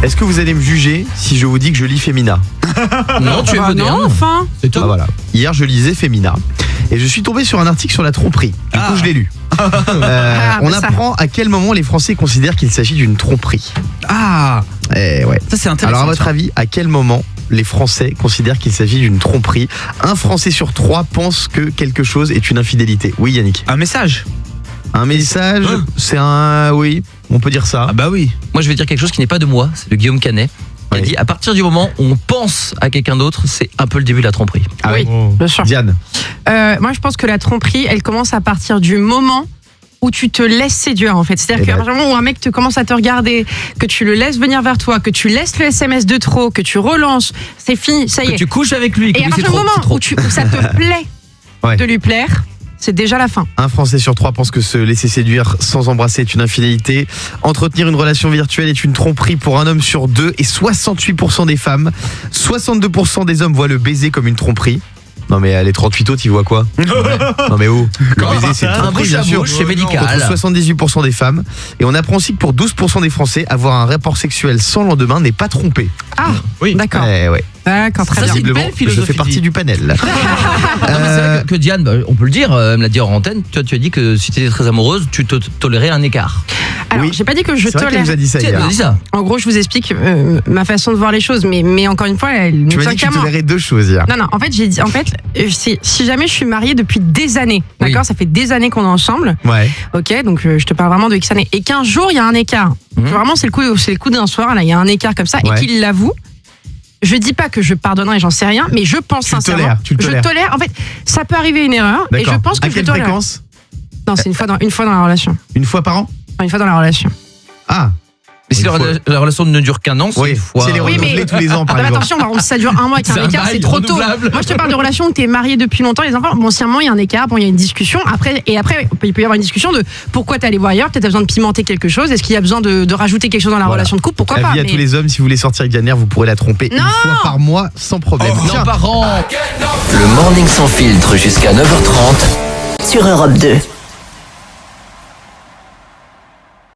Est-ce que vous allez me juger si je vous dis que je lis Femina? Non, tu es moderne. Non, enfin. C'est tout. Ah, voilà. Hier, je lisais Femina et je suis tombé sur un article sur la tromperie. Du coup, je l'ai lu. On ça. apprend à quel moment les Français considèrent qu'il s'agit d'une tromperie. Ah, Eh ouais. ça c'est intéressant. Alors, à votre ça. avis, à quel moment les Français considèrent qu'il s'agit d'une tromperie? Un Français sur 3 pense que quelque chose est une infidélité. Oui, Yannick. Un message. Un message, Hein c'est un... Oui, on peut dire ça. Ah bah oui. Moi, je vais dire quelque chose qui n'est pas de moi, c'est de Guillaume Canet. Qui a Oui. dit, à partir du moment où on pense à quelqu'un d'autre, c'est un peu le début de la tromperie. Ah oui. Bien sûr. Diane. Moi, je pense que la tromperie, elle commence à partir du moment où tu te laisses séduire, en fait. C'est-à-dire Eh qu'à ben- partir du moment où un mec te commence à te regarder, que tu le laisses venir vers toi, que tu laisses le SMS de trop, que tu relances, c'est fini, ça y Que est. tu couches avec lui, que Et à lui, c'est partir du trop, moment c'est trop. où ça te plaît Ouais. de lui plaire, c'est déjà la fin. Un Français sur 3 pense que se laisser séduire sans embrasser est une infidélité. Entretenir une relation virtuelle est une tromperie pour un homme sur 2 et 68% des femmes. 62% des hommes voient le baiser comme une tromperie. Non mais les 38 autres, ils voient quoi? Non mais où? Le baiser, c'est une Un tromperie, bouche bien à sûr. bouche, c'est Contre médical. 78% des femmes. Et on apprend aussi que pour 12% des Français, avoir un rapport sexuel sans lendemain n'est pas trompé. Ah, Oui. d'accord. Eh ouais. D'accord, très Ça, bien. c'est une Visiblement, belle je philosophie fais de partie vie. du panel. Non, mais c'est vrai que Diane, bah, on peut le dire, elle me l'a dit en antenne, toi tu as dit que si tu étais très amoureuse, tu tolérais un écart. Alors, Oui. j'ai pas dit que je C'est vrai qu'elle tolère. nous a dit ça Tu hier. as dit ça. En gros, je vous explique ma façon de voir les choses, mais encore une fois, elle ne Tu m'as tient dit que qu'à tu moi. tolérais 2 choses hier. Non, en fait, j'ai dit, si jamais je suis mariée depuis des années, Oui. d'accord, ça fait des années qu'on est ensemble, Ouais. ok, donc je te parle vraiment de X années, et qu'un jour il y a un écart, vraiment c'est le coup d'un soir, là, il y a un écart comme ça, Ouais. et qu'il l'avoue. Je dis pas que je pardonnerai, j'en sais rien, mais je pense Tu le sincèrement. tolères, tu le je tolères. tolère. En fait, ça peut arriver une erreur, et je D'accord. pense que À je quelle tolère. fréquence? Non, c'est une fois dans la relation. Une fois par an? Une fois dans la relation. Ah. Mais si Une la, fois. la relation ne dure qu'un an, c'est Oui, une fois. c'est les Oui, renouveler mais- tous les ans, par Ah, mais exemple. attention, par exemple, si ça dure un mois avec C'est un un écart, bail c'est trop tôt. renouvelable. Moi, je te parle de relations où tu es marié depuis longtemps, les enfants. Bon, si à un moment il y a un écart, bon, il y a une discussion. Après, il peut y avoir une discussion de pourquoi t'es allé voir ailleurs, peut-être t'as besoin de pimenter quelque chose. Est-ce qu'il y a besoin de rajouter quelque chose dans la Voilà. relation de couple? Pourquoi pas? Avis à mais- tous les hommes, si vous voulez sortir avec Diane, vous pourrez la tromper une Non. fois par mois sans problème. Tiens, Non, par an. Le morning sans filtre jusqu'à 9h30 sur Europe 2.